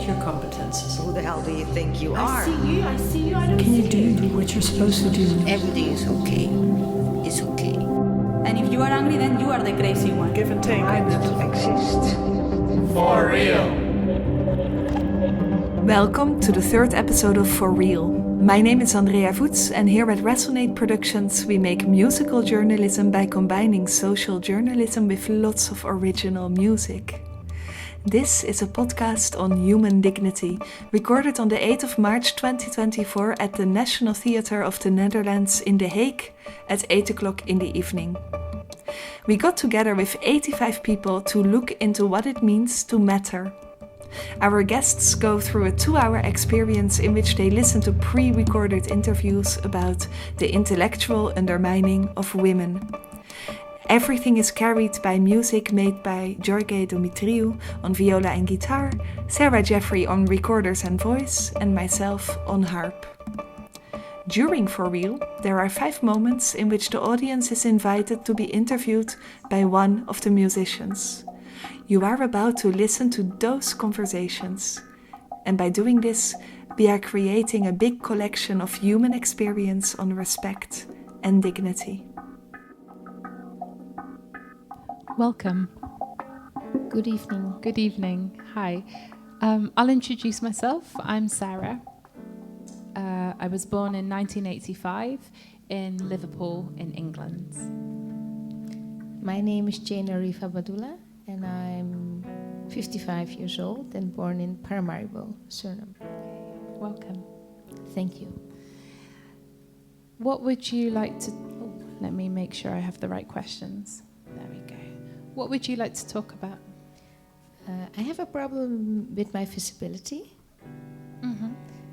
rate your competences. Who the hell do you think you are? I see you, I don't Can you see you. do what you're supposed to do? Everything is okay. It's okay. And if you are angry, then you are the crazy one. Give and take. I don't exist. For real. Welcome to the third episode of For Real. My name is Andrea Voets, and here at Resonate Productions we make musical journalism by combining social journalism with lots of original music. This is a podcast on human dignity, recorded on the 8th of March 2024 at the National Theatre of the Netherlands in The Hague at 8 o'clock in the evening. We got together with 85 people to look into what it means to matter. Our guests go through a 2-hour experience in which they listen to pre-recorded interviews about the intellectual undermining of women. Everything is carried by music made by Jorge Dumitriu on viola and guitar, Sarah Jeffrey on recorders and voice, and myself on harp. During For Real, there are 5 moments in which the audience is invited to be interviewed by one of the musicians. You are about to listen to those conversations. And by doing this, we are creating a big collection of human experience on respect and dignity. Welcome. Good evening. Good evening. Hi. I'll introduce myself. I'm Sarah. I was born in 1985 in Liverpool in England. My name is Jeneri Fabadula and I'm 55 years old and born in Paramaribo, Suriname. Welcome. Thank you. What would you like to... let me make sure I have the right questions. There we go. What would you like to talk about? I have a problem with my visibility. Mm-hmm.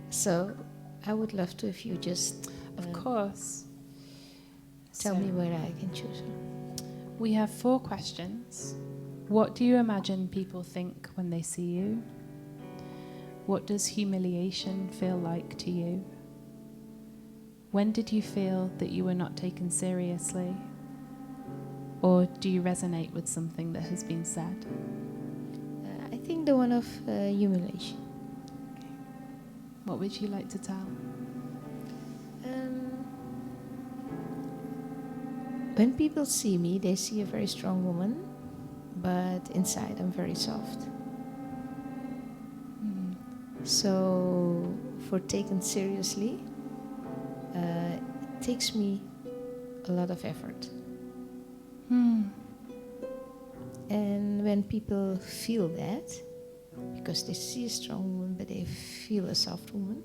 So I would love to if you just... Of course. Tell me where I can choose. We have 4 questions. What do you imagine people think when they see you? What does humiliation feel like to you? When did you feel that you were not taken seriously? Or do you resonate with something that has been said? I think the one of humiliation. Okay. What would you like to tell? When people see me, they see a very strong woman, but inside I'm very soft. Mm. So for taken seriously, it takes me a lot of effort. Mm. And when people feel that, because they see a strong woman, but they feel a soft woman,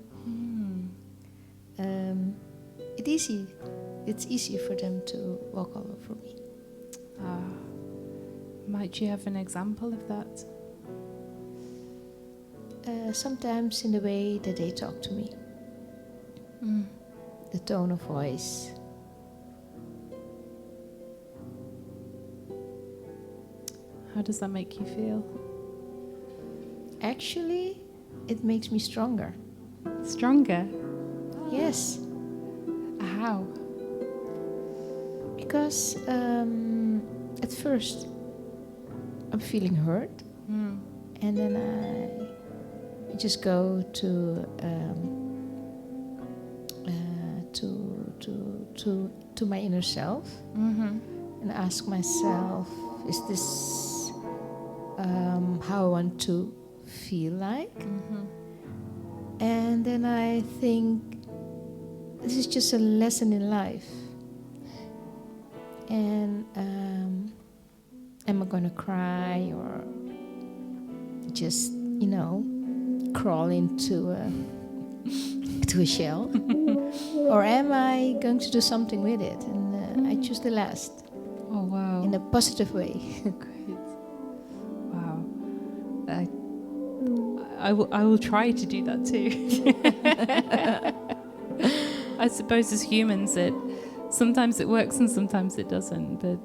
it's easy for them to walk all over me. Might you have an example of that? Sometimes in the way that they talk to me. Mm. The tone of voice. How does that make you feel? Actually, it makes me stronger. Stronger? Yes. How? Because at first I'm feeling hurt, and then I just go to my inner self and ask myself, is this how I want to feel like? And then I think this is just a lesson in life. And am I gonna cry or just, crawl into a shell? Or am I going to do something with it? And I choose the last. Oh, wow. In a positive way. Great. Wow. I will try to do that too. I suppose as humans, sometimes it works and sometimes it doesn't, but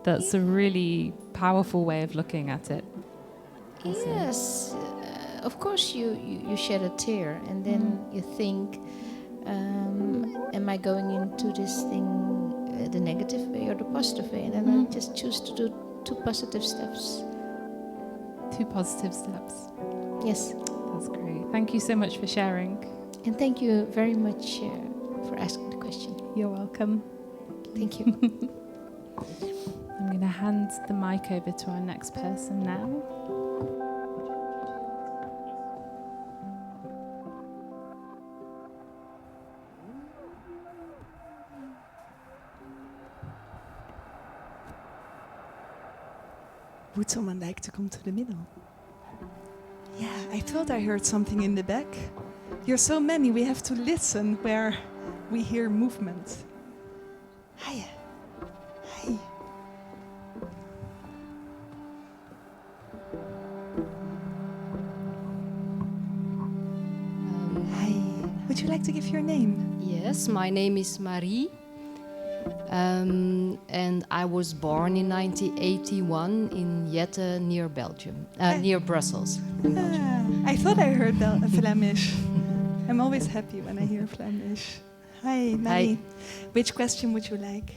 that's a really powerful way of looking at it. Yes, of course you shed a tear and then you think, am I going into this thing the negative way or the positive way? And then I just choose to do 2 positive steps. 2 positive steps. Yes. That's great. Thank you so much for sharing. And thank you very much for asking the question. You're welcome. Thank you. I'm going to hand the mic over to our next person now. Would someone like to come to the middle? Yeah, I thought I heard something in the back. You're so many, we have to listen where we hear movement. Hi. Hi. Hi. Would you like to give your name? Yes, my name is Marie. And I was born in 1981 in Jette, near Belgium, near Brussels. In Belgium. I thought I heard Flemish. I'm always happy when I hear Flemish. Hi, Marie. Hi. Which question would you like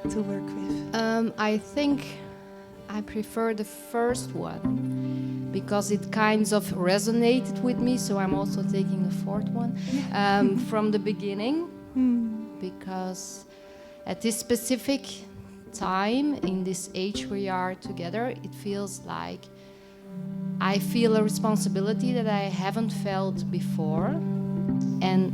to work with? I think I prefer the first one because it kind of resonated with me, so I'm also taking the fourth one from the beginning because at this specific time, in this age we are together, it feels like I feel a responsibility that I haven't felt before. And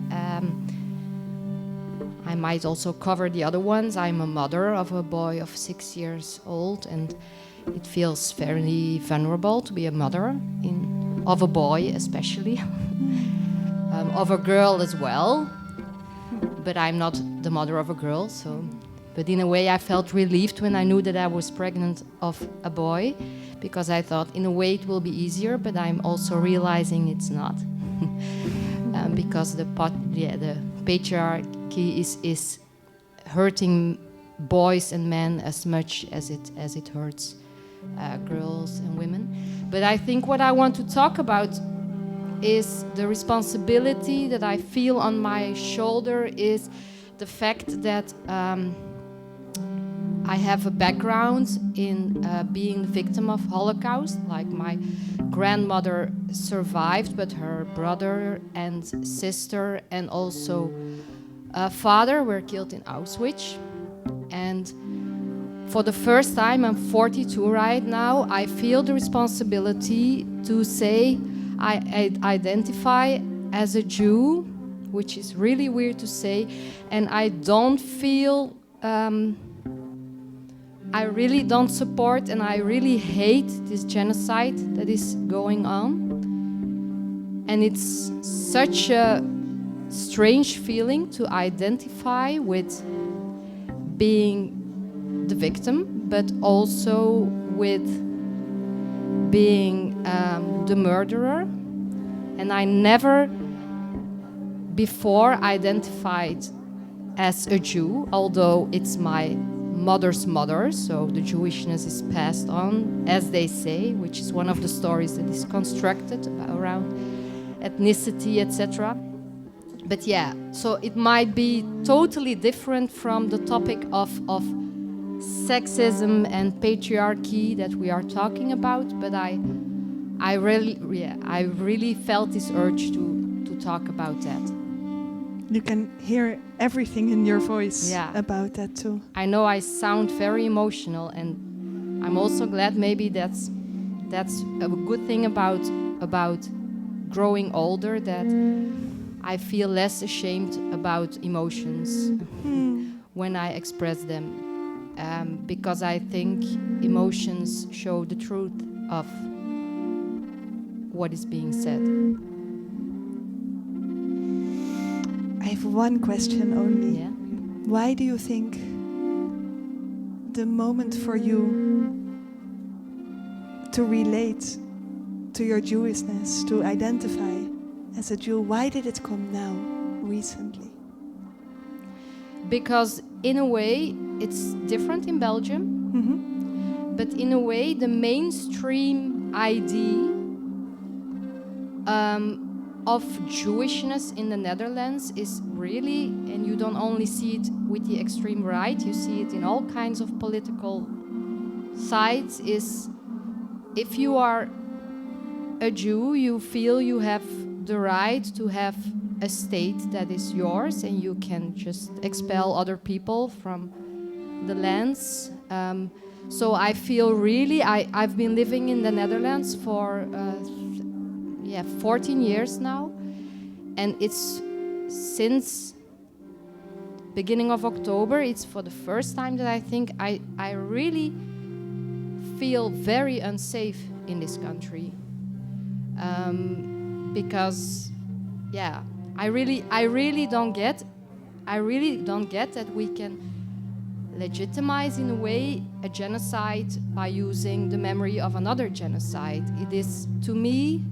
I might also cover the other ones. I'm a mother of a boy of 6 years old, and it feels very vulnerable to be a mother of a boy especially, of a girl as well. But I'm not the mother of a girl, so. But in a way, I felt relieved when I knew that I was pregnant of a boy, because I thought, in a way, it will be easier. But I'm also realizing it's not, because the patriarchy is hurting boys and men as much as it hurts girls and women. But I think what I want to talk about is the responsibility that I feel on my shoulder is the fact that I have a background in being the victim of Holocaust. Like my grandmother survived, but her brother and sister and also father were killed in Auschwitz. And for the first time, I'm 42 right now, I feel the responsibility to say I identify as a Jew, which is really weird to say, and I don't feel, I really don't support and I really hate this genocide that is going on. And it's such a strange feeling to identify with being the victim, but also with being the murderer. And I never before identified as a Jew, although it's my mother's mother, so the Jewishness is passed on, as they say, which is one of the stories that is constructed around ethnicity, etc. But yeah, so it might be totally different from the topic of sexism and patriarchy that we are talking about, but I really felt this urge to talk about that. You can hear everything in your voice about that too. I know I sound very emotional, and I'm also glad maybe that's a good thing about growing older, that I feel less ashamed about emotions when I express them, because I think emotions show the truth of what is being said. I have one question only. Yeah. Why do you think the moment for you to relate to your Jewishness, to identify as a Jew, why did it come now, recently? Because in a way, it's different in Belgium. But in a way, the mainstream idea of Jewishness in the Netherlands is really, and you don't only see it with the extreme right, you see it in all kinds of political sides, is if you are a Jew, you feel you have the right to have a state that is yours, and you can just expel other people from the lands. So I feel really, I've been living in the Netherlands for 14 years now, and it's since beginning of October, it's for the first time that I think I really feel very unsafe in this country. Because, I really don't get that we can legitimize in a way a genocide by using the memory of another genocide. It is, to me,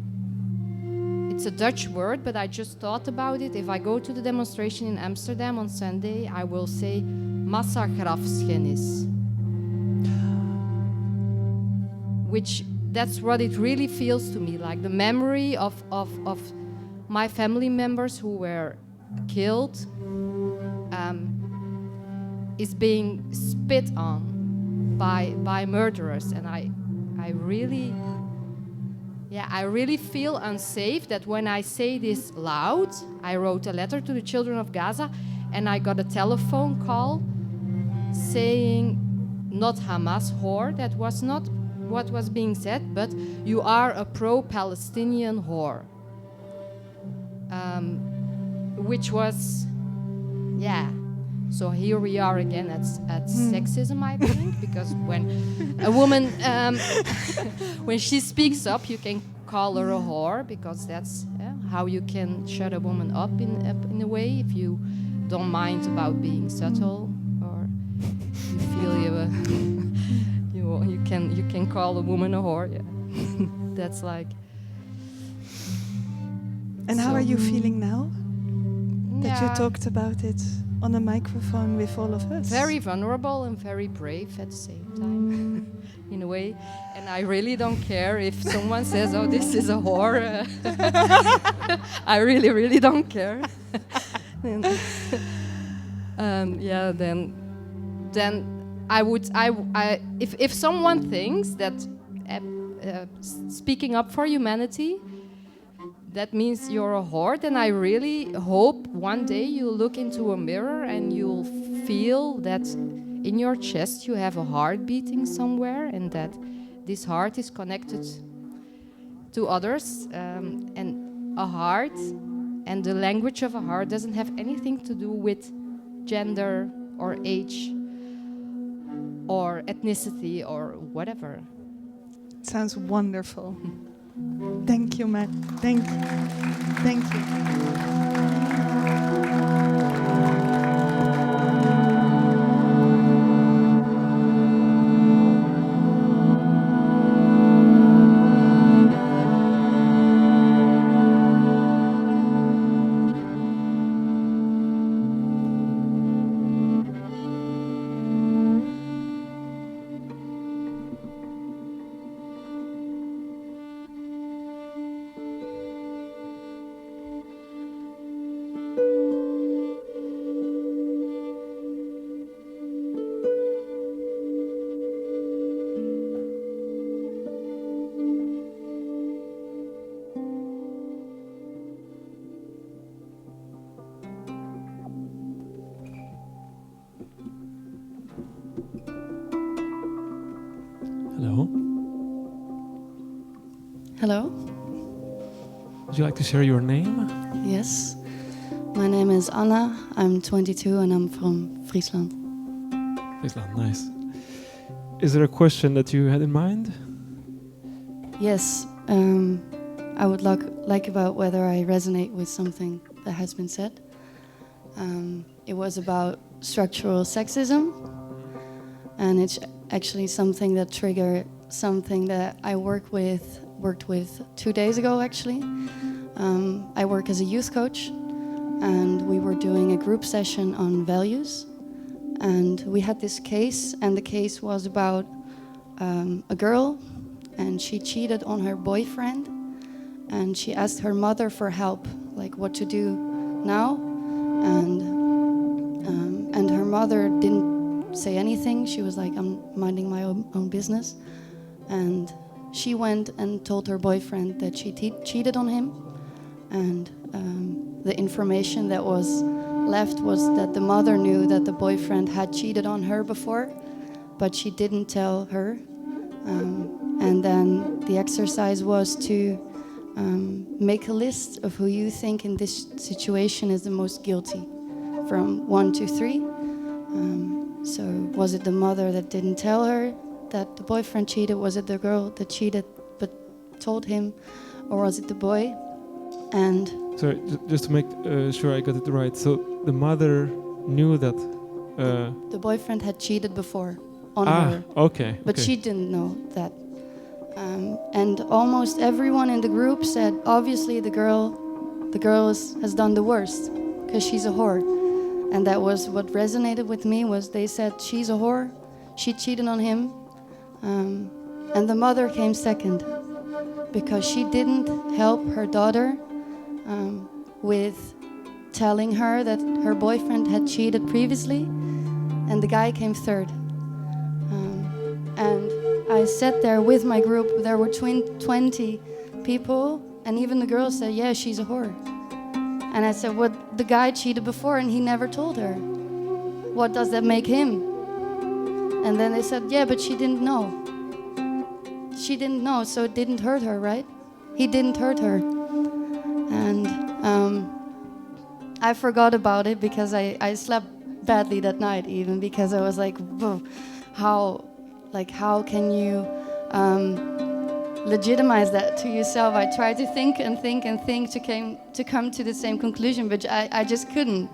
it's a Dutch word, but I just thought about it. If I go to the demonstration in Amsterdam on Sunday, I will say massagrafschennis, which that's what it really feels to me, like the memory of my family members who were killed is being spit on by murderers, and I really feel unsafe that when I say this loud. I wrote a letter to the children of Gaza, and I got a telephone call saying, not Hamas whore, that was not what was being said, but you are a pro-Palestinian whore. Which was, so here we are again at sexism, I think, because when a woman, when she speaks up, you can call her a whore, because that's how you can shut a woman up in a way, if you don't mind about being subtle, or you feel you can call a woman a whore. That's like. And how are you feeling now? That you talked about it on a microphone with all of us. Very vulnerable and very brave at the same time, in a way. And I really don't care if someone says, "Oh, this is a whore." I really, really don't care. Then I would. If someone thinks that speaking up for humanity, that means you're a whore, then I really hope one day you'll look into a mirror and you'll feel that in your chest you have a heart beating somewhere, and that this heart is connected to others. And a heart and the language of a heart doesn't have anything to do with gender or age or ethnicity or whatever. Sounds wonderful. Thank you, Matt. Thank you. Thank you. Hello. Hello. Would you like to share your name? Yes. My name is Anna. I'm 22 and I'm from Friesland. Friesland, nice. Is there a question that you had in mind? Yes. I would like about whether I resonate with something that has been said. It was about structural sexism, and it's actually something that triggered something that I worked with 2 days ago, actually. I work as a youth coach, and we were doing a group session on values. And we had this case, and the case was about a girl, and she cheated on her boyfriend, and she asked her mother for help, like what to do now. And her mother didn't say anything. She was like, I'm minding my own business. And she went and told her boyfriend that she cheated on him, and the information that was left was that the mother knew that the boyfriend had cheated on her before, but she didn't tell her. And then the exercise was to make a list of who you think in this situation is the most guilty, from 1 to 3. So was it the mother that didn't tell her that the boyfriend cheated? Was it the girl that cheated but told him? Or was it the boy? And Sorry, just to make sure I got it right. So the mother knew that... the boyfriend had cheated before on her. Okay. But she didn't know that. And almost everyone in the group said, obviously the girl has done the worst, because she's a whore. And that was what resonated with me, was they said, she's a whore, she cheated on him. And the mother came second, because she didn't help her daughter with telling her that her boyfriend had cheated previously, and the guy came third. And I sat there with my group. There were 20 people, and even the girls said, yeah, she's a whore. And I said, well, the guy cheated before and he never told her. What does that make him? And then they said, yeah, but she didn't know. She didn't know, so it didn't hurt her, right? He didn't hurt her. And I forgot about it because I slept badly that night, even because I was like, whoa, how can you legitimize that to yourself? I tried to think and think and think to come to the same conclusion, but I just couldn't,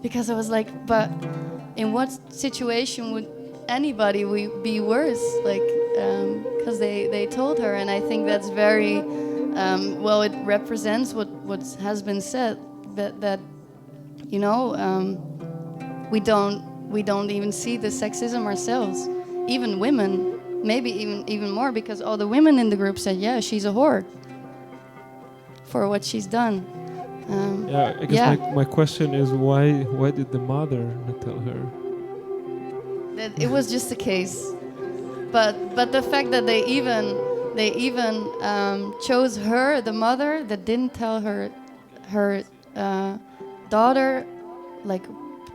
because I was like, but in what situation would anybody be worse? Like, because they told her, and I think that's very well. It represents what has been said, that you know, we don't even see the sexism ourselves. Even women, maybe even more, because all the women in the group said, yeah, she's a whore for what she's done. I guess my question is, why did the mother not tell her? That it was just a case, but the fact that they even chose her, the mother, that didn't tell her daughter, like,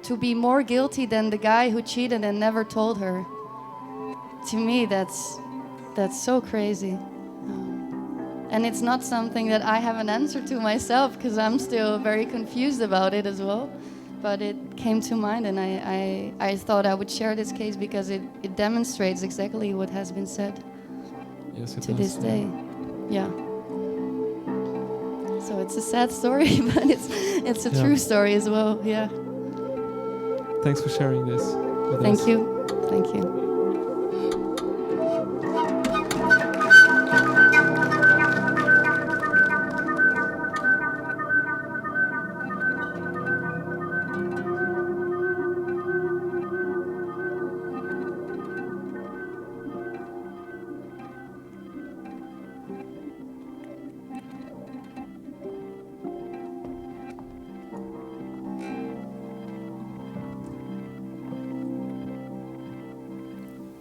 to be more guilty than the guy who cheated and never told her. To me, that's so crazy. And it's not something that I have an answer to myself, because I'm still very confused about it as well. But it came to mind, and I thought I would share this case because it demonstrates exactly what has been said to this day. Yeah. So it's a sad story, but it's a true story as well. Yeah. Thanks for sharing this with us. Thank you. Thank you.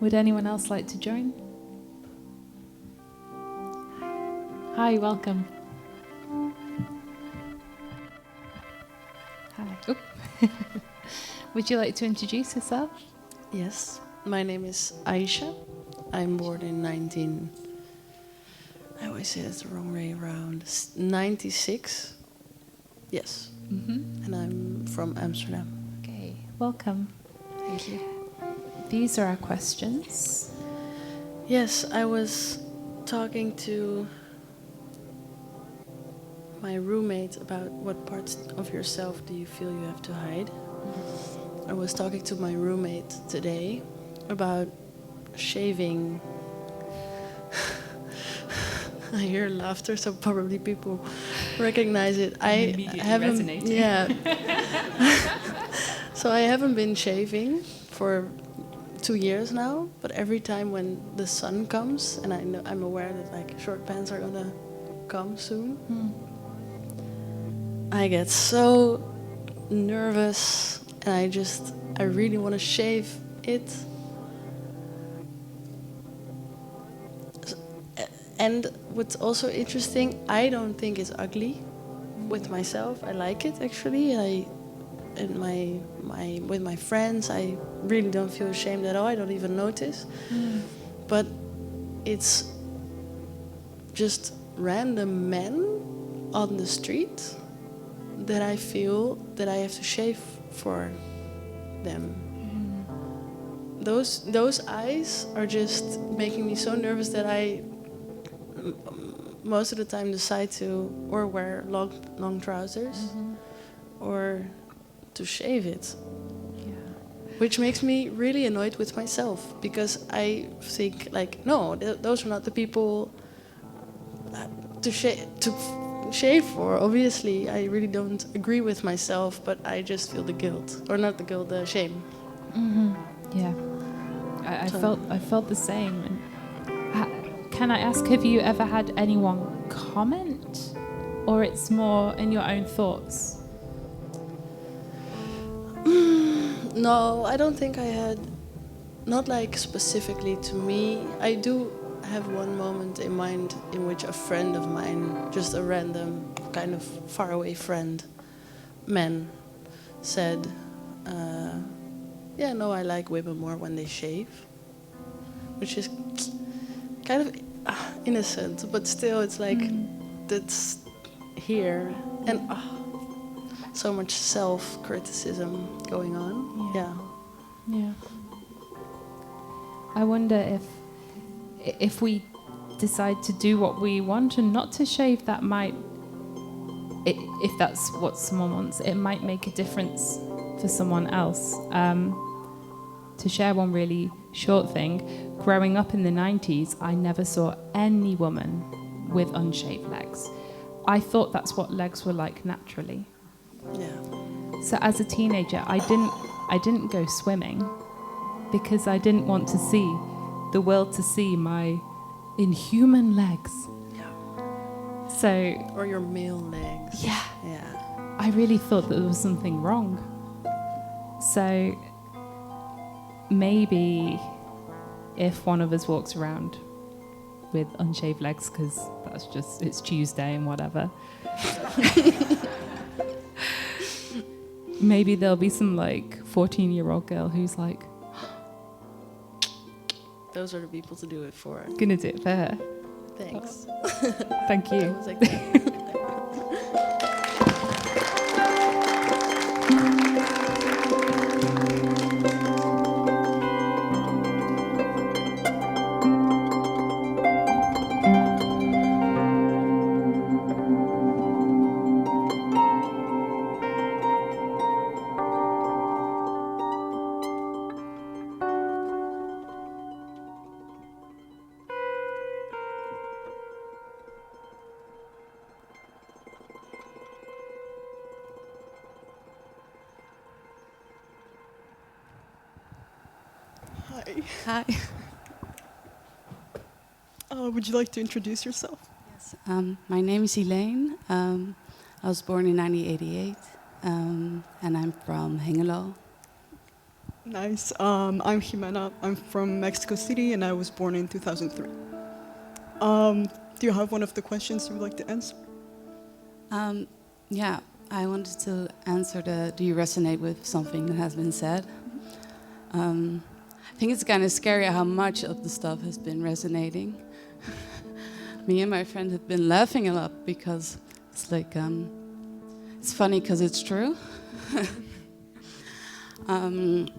Would anyone else like to join? Hi, welcome. Hi. Oh. Would you like to introduce yourself? Yes, my name is Aisha. I'm born in I always say that's the wrong way around, 96. Yes. Mm-hmm. And I'm from Amsterdam. Okay, welcome. Thank you. These are our questions. Yes, I was talking to my roommate about what parts of yourself do you feel you have to hide. I was talking to my roommate today about shaving. I hear laughter, so probably people recognize it. I haven't. Yeah. So I haven't been shaving for 2 years now, but every time when the sun comes, and I'm aware that like short pants are gonna come soon, I get so nervous, and I really want to shave it. And what's also interesting, I don't think it's ugly with myself. I like it actually. With my friends, I really don't feel ashamed at all. I don't even notice. But it's just random men on the street that I feel that I have to shave for them. Those eyes are just making me so nervous that I most of the time decide to or wear long trousers or to shave it. Which makes me really annoyed with myself, because I think like, no, those are not the people to shave for. Obviously, I really don't agree with myself, but I just feel the guilt, or not the guilt, the shame. Yeah, I felt the same. And can I ask, have you ever had anyone comment, or it's more in your own thoughts? No, I don't think I had, not like specifically to me. I do have one moment in mind in which a friend of mine, just a random kind of faraway friend, man, said, yeah, no, I like women more when they shave. Which is kind of innocent, but still it's like, that's here. And so much self-criticism going on. Yeah. I wonder if we decide to do what we want and not to shave, that might, if that's what someone wants, it might make a difference for someone else. To share one really short thing, growing up in the 90s, I never saw any woman with unshaved legs. I thought that's what legs were like naturally. Yeah. So as a teenager, I didn't go swimming because I didn't want to see the world to see my inhuman legs. Yeah. So, or your male legs. Yeah. Yeah. I really thought that there was something wrong. So maybe if one of us walks around with unshaved legs, because that's just, it's Tuesday and whatever. Maybe there'll be some like 14-year-old girl who's like, those are the people to do it for. Gonna do it for her. Thanks. Thank you. Hi. Would you like to introduce yourself? Yes. My name is Ilene. I was born in 1988, and I'm from Hengelo. Nice. I'm Ximena. I'm from Mexico City, and I was born in 2003. Do you have one of the questions you would like to answer? Yeah, I wanted to answer do you resonate with something that has been said? I think it's kind of scary how much of the stuff has been resonating. Me and my friend have been laughing a lot because it's like, it's funny because it's true. And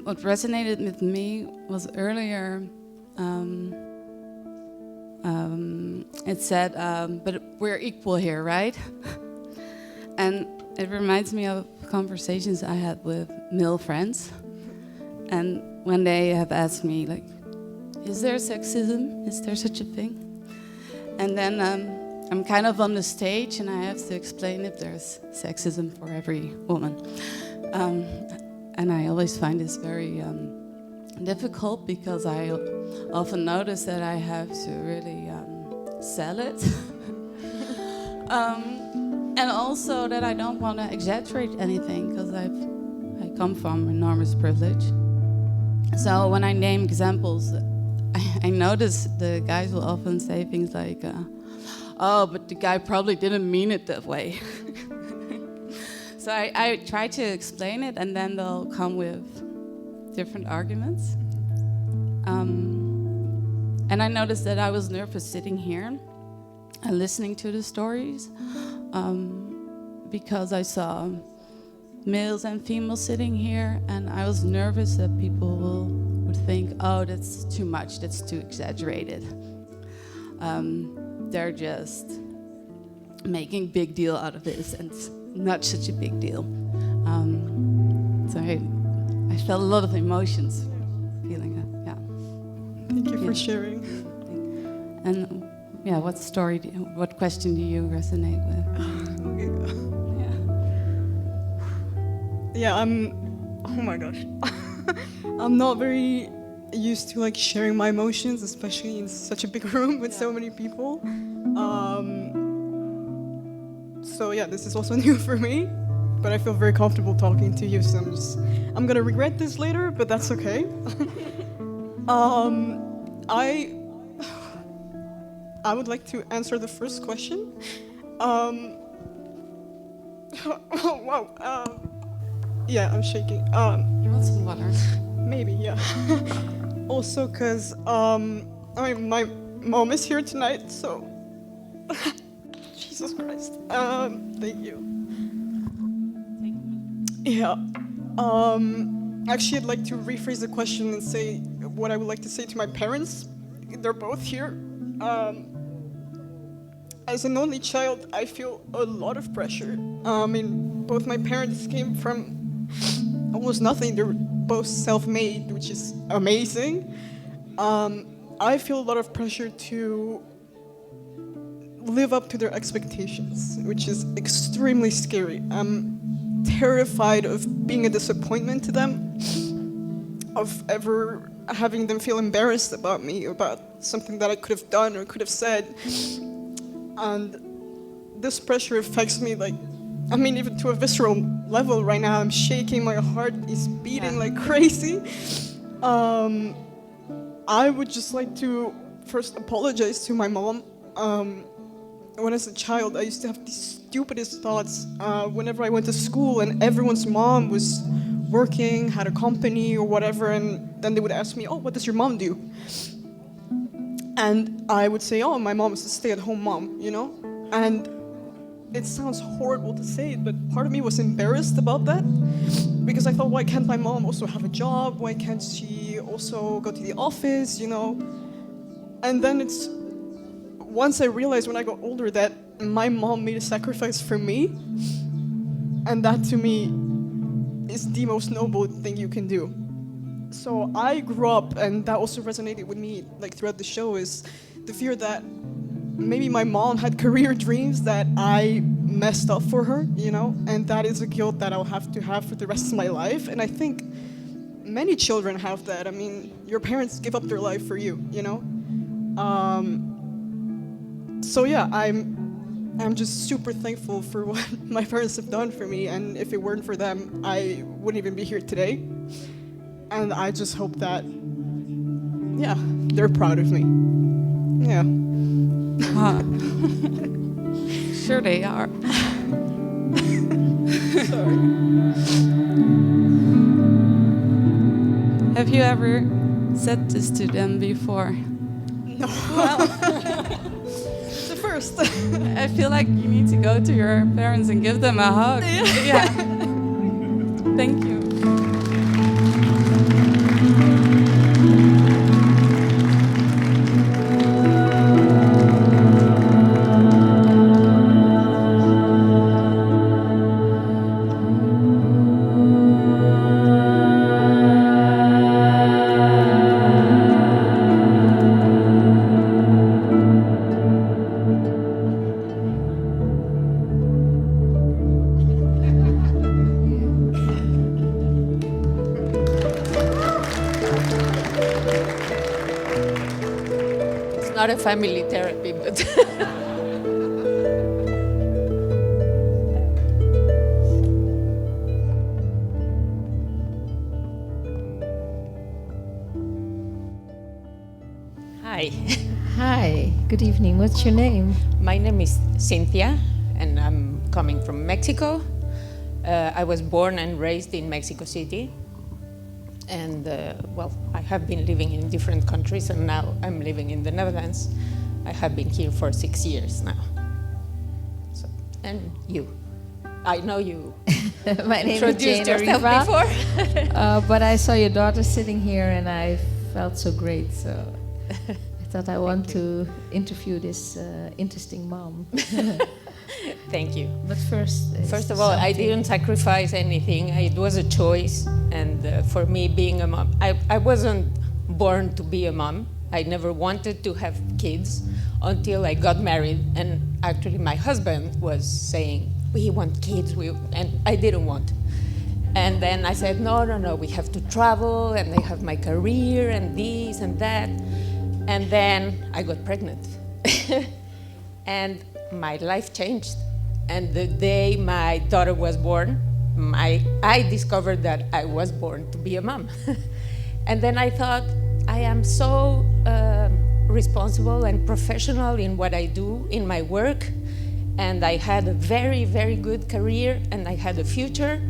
what resonated with me was earlier, it said, but we're equal here, right? And it reminds me of conversations I had with male friends. And when they have asked me, like, is there sexism? Is there such a thing? And then I'm kind of on the stage and I have to explain if there's sexism for every woman. And I always find this very difficult because I often notice that I have to really sell it. And also that I don't want to exaggerate anything because I come from enormous privilege. So when I name examples, I noticed the guys will often say things like, oh, but the guy probably didn't mean it that way. So I try to explain it, and then they'll come with different arguments. And I noticed that I was nervous sitting here and listening to the stories because I saw males and females sitting here, and I was nervous that people would think, oh, that's too much, that's too exaggerated. They're just making big deal out of this, and it's not such a big deal. So I felt a lot of emotions feeling that, yeah. Thank you for sharing. And yeah, what question do you resonate with? Yeah, oh my gosh. I'm not very used to like sharing my emotions, especially in such a big room with so many people. So yeah, this is also new for me, but I feel very comfortable talking to you, so I'm gonna regret this later, but that's okay. I would like to answer the first question. Oh, wow. Yeah, I'm shaking. You want some water? Maybe, yeah. Also, because my mom is here tonight, so Jesus Christ. Thank you. Yeah. Actually, I'd like to rephrase the question and say what I would like to say to my parents. They're both here. As an only child, I feel a lot of pressure. Both my parents came from almost nothing. They're both self-made, which is amazing. I feel a lot of pressure to live up to their expectations, which is extremely scary. I'm terrified of being a disappointment to them, of ever having them feel embarrassed about me, about something that I could have done or could have said. And this pressure affects me even to a visceral level right now. I'm shaking, my heart is beating like crazy. I would just like to first apologize to my mom. When I was a child, I used to have the stupidest thoughts whenever I went to school and everyone's mom was working, had a company or whatever, and then they would ask me, oh, what does your mom do? And I would say, oh, my mom is a stay-at-home mom, you know? And it sounds horrible to say it, but part of me was embarrassed about that because I thought, why can't my mom also have a job? Why can't she also go to the office, you know? And then once I realized when I got older that my mom made a sacrifice for me, and that to me is the most noble thing you can do. So I grew up, and that also resonated with me throughout the show, is the fear that maybe my mom had career dreams that I messed up for her, you know, and that is a guilt that I'll have to have for the rest of my life. And I think many children have that. I mean, your parents give up their life for you, you know. So yeah, I'm just super thankful for what my parents have done for me, and if it weren't for them, I wouldn't even be here today. And I just hope that, yeah, they're proud of me. Yeah. Sure they are. Sorry. Have you ever said this to them before? No. Well, it's the first. I feel like you need to go to your parents and give them a hug. Yeah. Thank you. Not a family therapy, but Hi. Hi, good evening. What's your name? My name is Cynthia, and I'm coming from Mexico. I was born and raised in Mexico City. And, well, I have been living in different countries, and now I'm living in the Netherlands. I have been here for 6 years now. So, and you. I know you My name is introduced Jeneri yourself before. But I saw your daughter sitting here and I felt so great. So I thought I want to interview this interesting mom. Thank you. But first of all, I didn't sacrifice anything. It was a choice. And for me, being a mom, I wasn't born to be a mom. I never wanted to have kids until I got married. And actually, my husband was saying, we want kids, and I didn't want. And then I said, no, we have to travel, and I have my career, and this and that. And then I got pregnant. And my life changed. And the day my daughter was born, I discovered that I was born to be a mom. And then I thought, I am so responsible and professional in what I do, in my work. And I had a very, very good career, and I had a future.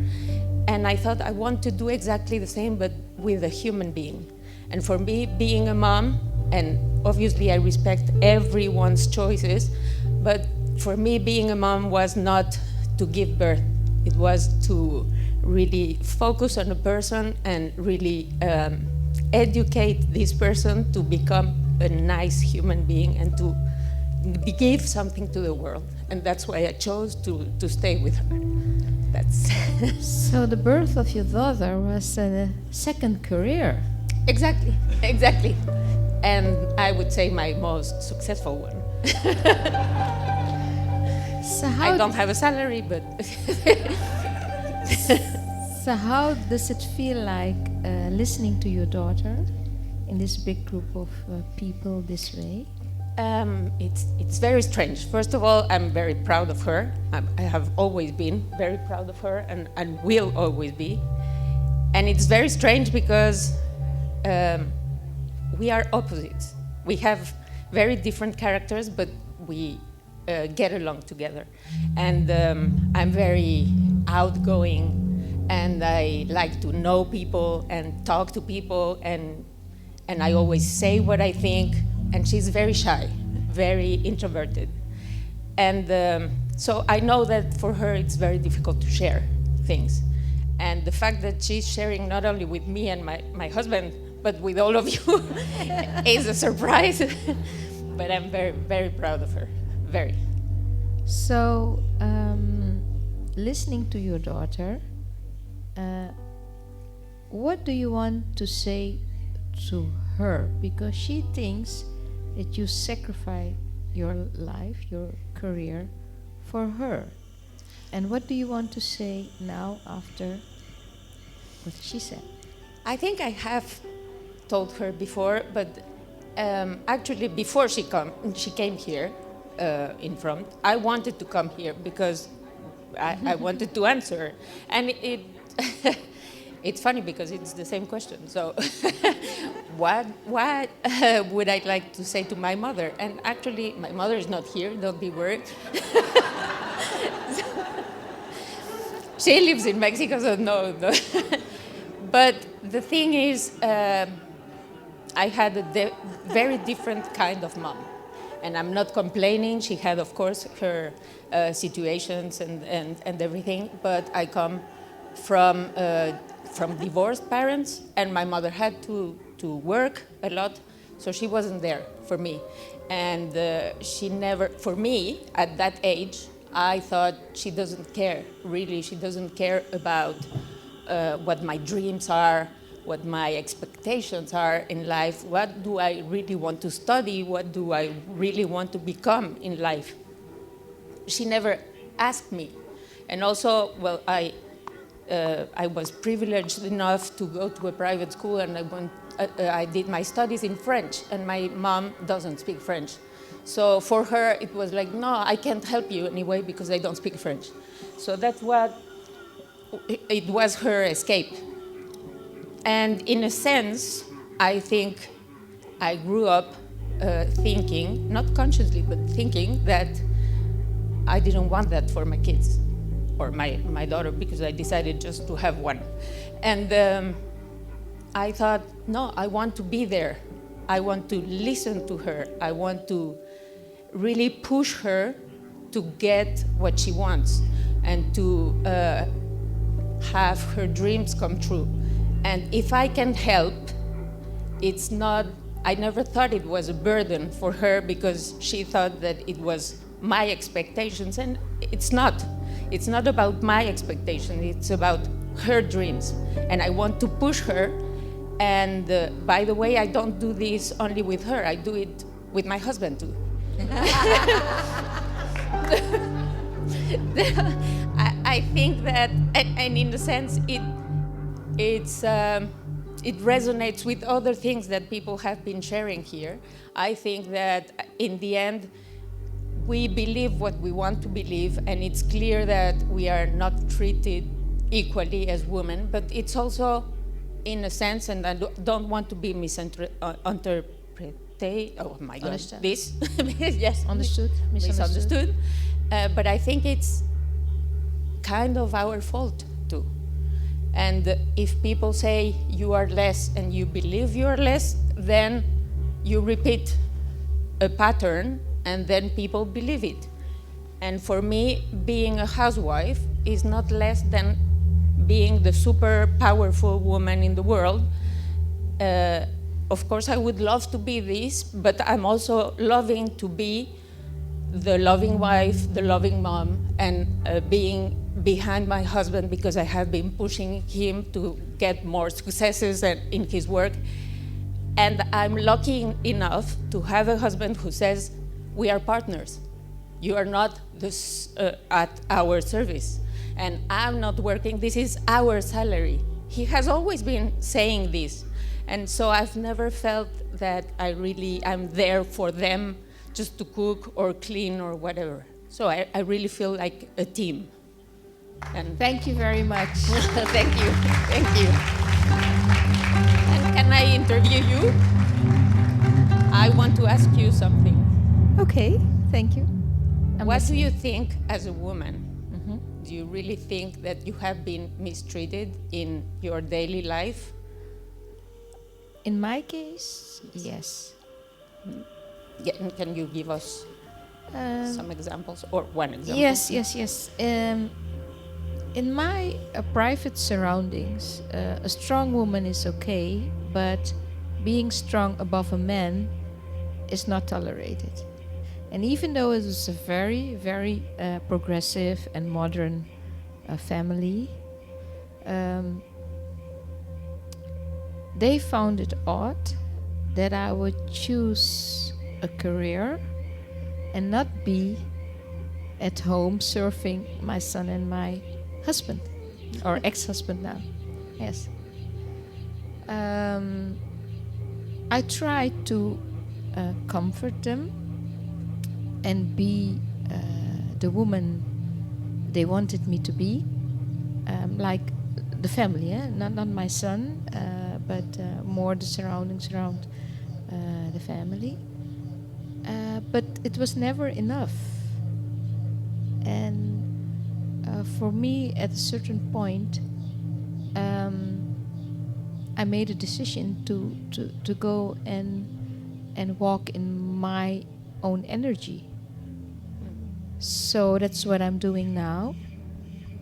And I thought I want to do exactly the same, but with a human being. And for me, being a mom, and obviously I respect everyone's choices, but for me, being a mom was not to give birth. It was to really focus on a person and really educate this person to become a nice human being and to give something to the world. And that's why I chose to stay with her. That's So the birth of your daughter was a second career. Exactly. And I would say my most successful one. So I don't have a salary, but... So how does it feel like listening to your daughter in this big group of people this way? It's very strange. First of all, I'm very proud of her. I have always been very proud of her and will always be. And it's very strange because we are opposites. We have very different characters, but we get along together. And I'm very outgoing, and I like to know people and talk to people, and I always say what I think. And she's very shy, very introverted. And so I know that for her it's very difficult to share things. And the fact that she's sharing not only with me and my husband, but with all of you is a surprise. But I'm very, very proud of her, very. So, listening to your daughter, what do you want to say to her? Because she thinks that you sacrifice your life, your career, for her. And what do you want to say now after what she said? I think I have told her before, but actually before she came here in front, I wanted to come here because I wanted to answer. And it's funny because it's the same question. So what would I like to say to my mother? And actually, my mother is not here, don't be worried. She lives in Mexico, so no. But the thing is, I had a very different kind of mom. And I'm not complaining. She had, of course, her situations and everything. But I come from divorced parents, and my mother had to work a lot, so she wasn't there for me. And she never, for me, at that age, I thought she doesn't care, really. She doesn't care about what my dreams are, what my expectations are in life, what do I really want to study, what do I really want to become in life. She never asked me. And also, well, I was privileged enough to go to a private school, and I did my studies in French, and my mom doesn't speak French. So for her, it was like, no, I can't help you anyway because I don't speak French. So that's what, it was her escape. And in a sense, I think I grew up thinking, not consciously, but thinking that I didn't want that for my kids or my daughter, because I decided just to have one. And I thought, no, I want to be there. I want to listen to her. I want to really push her to get what she wants and to have her dreams come true. And if I can help, it's not, I never thought it was a burden for her because she thought that it was my expectations, and it's not. It's not about my expectation, it's about her dreams. And I want to push her. And by the way, I don't do this only with her, I do it with my husband too. I think that, and in a sense, it resonates with other things that people have been sharing here. I think that in the end, we believe what we want to believe, and it's clear that we are not treated equally as women, but it's also, in a sense, and I don't want to be misinterpreted, oh my God, Understand. this, yes, Understood, misunderstood. But I think it's kind of our fault too. And if people say you are less and you believe you are less, then you repeat a pattern and then people believe it. And for me, being a housewife is not less than being the super powerful woman in the world. Of course, I would love to be this, but I'm also loving to be the loving wife, the loving mom, and being behind my husband because I have been pushing him to get more successes in his work. And I'm lucky enough to have a husband who says, we are partners. You are not at our service. And I'm not working, this is our salary. He has always been saying this. And so I've never felt that I'm there for them just to cook or clean or whatever. So I really feel like a team. And thank you very much. Thank you. And can I interview you? I want to ask you something. Okay, thank you. What do you think as a woman? Do you really think that you have been mistreated in your daily life? In my case, yes. Yeah, and can you give us some examples or one example? Yes. In my private surroundings, a strong woman is okay, but being strong above a man is not tolerated. And even though it was a very, very progressive and modern family, they found it odd that I would choose a career and not be at home serving my son and my husband, or ex-husband now. Yes. I tried to comfort them and be the woman they wanted me to be, like the family, not my son, but more the surroundings around the family. But it was never enough. And for me, at a certain point, I made a decision to go and walk in my own energy. So that's what I'm doing now.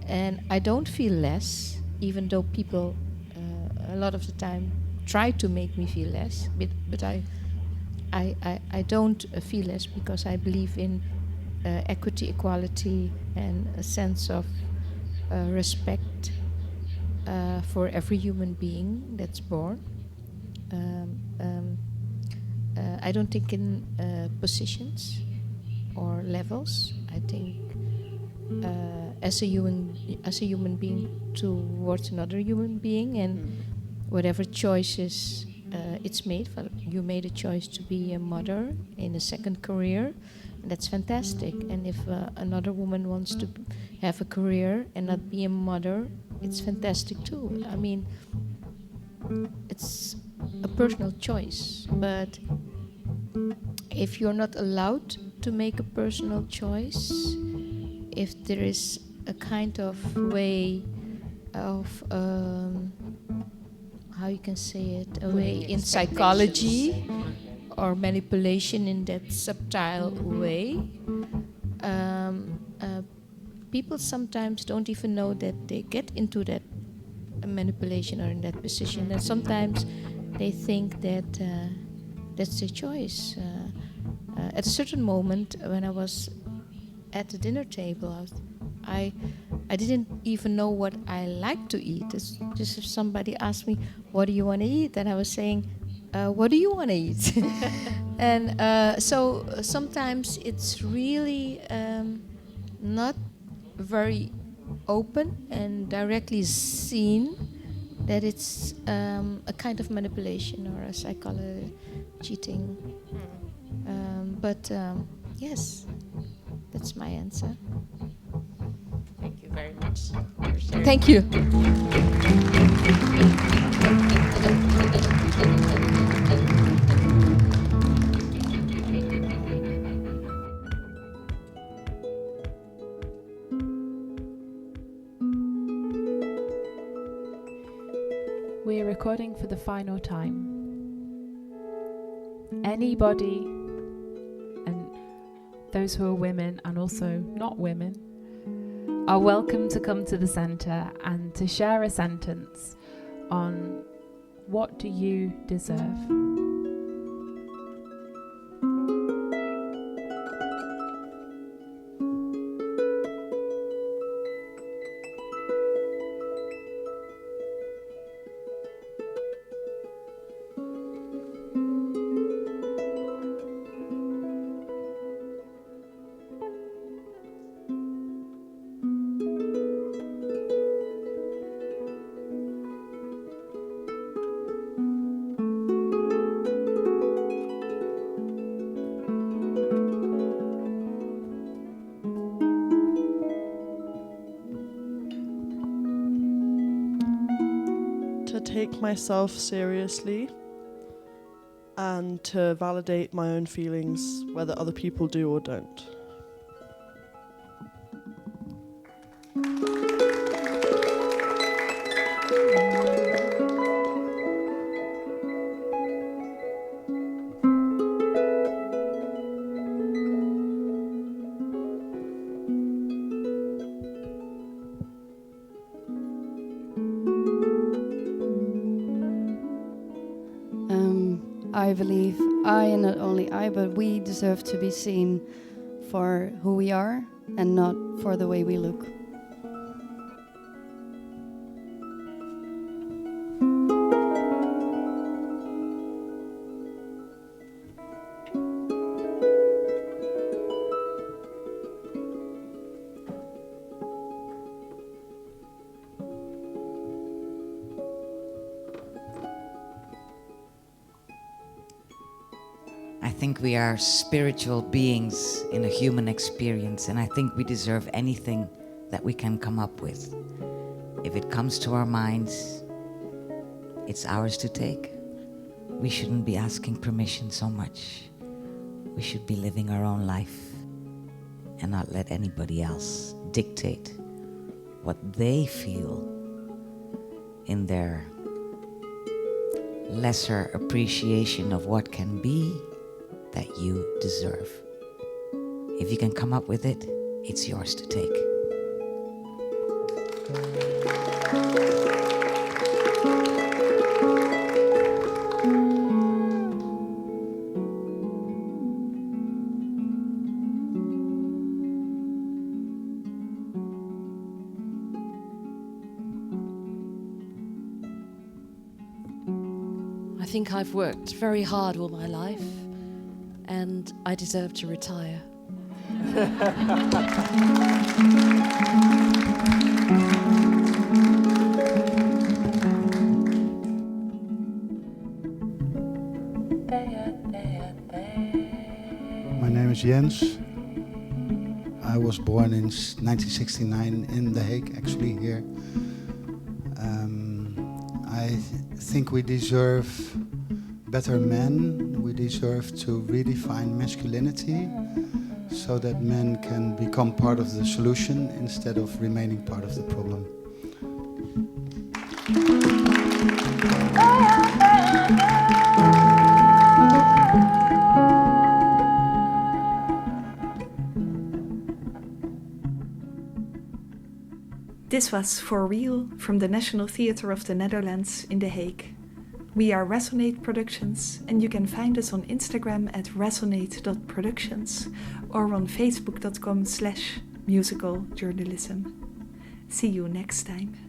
And I don't feel less, even though people a lot of the time try to make me feel less. But I don't feel less because I believe in equity, equality, and a sense of respect for every human being that's born. I don't think in positions or levels. I think as a human being towards another human being, and whatever choices it's made. You made a choice to be a mother in a second career, and that's fantastic. And if another woman wants to have a career and not be a mother, it's fantastic too. I mean, it's a personal choice, but if you're not allowed to make a personal choice, if there is a kind of way of how you can say it, a way in psychology or manipulation in that subtle way. People sometimes don't even know that they get into that manipulation or in that position, and sometimes they think that that's their choice. At a certain moment, when I was at the dinner table, I didn't even know what I like to eat. It's just if somebody asked me, "What do you want to eat?" and I was saying, "What do you want to eat?" And so sometimes it's really not very open and directly seen that it's a kind of manipulation or a psychology cheating. But yes, that's my answer. Thank you very much for sharing. Thank you. We're recording for the final time. Anybody, and those who are women and also not women, are welcome to come to the centre and to share a sentence on what do you deserve. Take myself seriously and to validate my own feelings, whether other people do or don't. I believe I, and not only I, but we deserve to be seen for who we are and not for the way we look. I think we are spiritual beings in a human experience, and I think we deserve anything that we can come up with. If it comes to our minds, it's ours to take. We shouldn't be asking permission so much. We should be living our own life and not let anybody else dictate what they feel in their lesser appreciation of what can be that you deserve. If you can come up with it, it's yours to take. I think I've worked very hard all my life, and I deserve to retire. My name is Jens. I was born in 1969 in The Hague, actually here. I think we deserve better men. We deserve to redefine masculinity so that men can become part of the solution instead of remaining part of the problem. This was For Real from the National Theatre of the Netherlands in The Hague. We are Resonate Productions, and you can find us on Instagram at resonate.productions or on facebook.com/musicaljournalism. See you next time.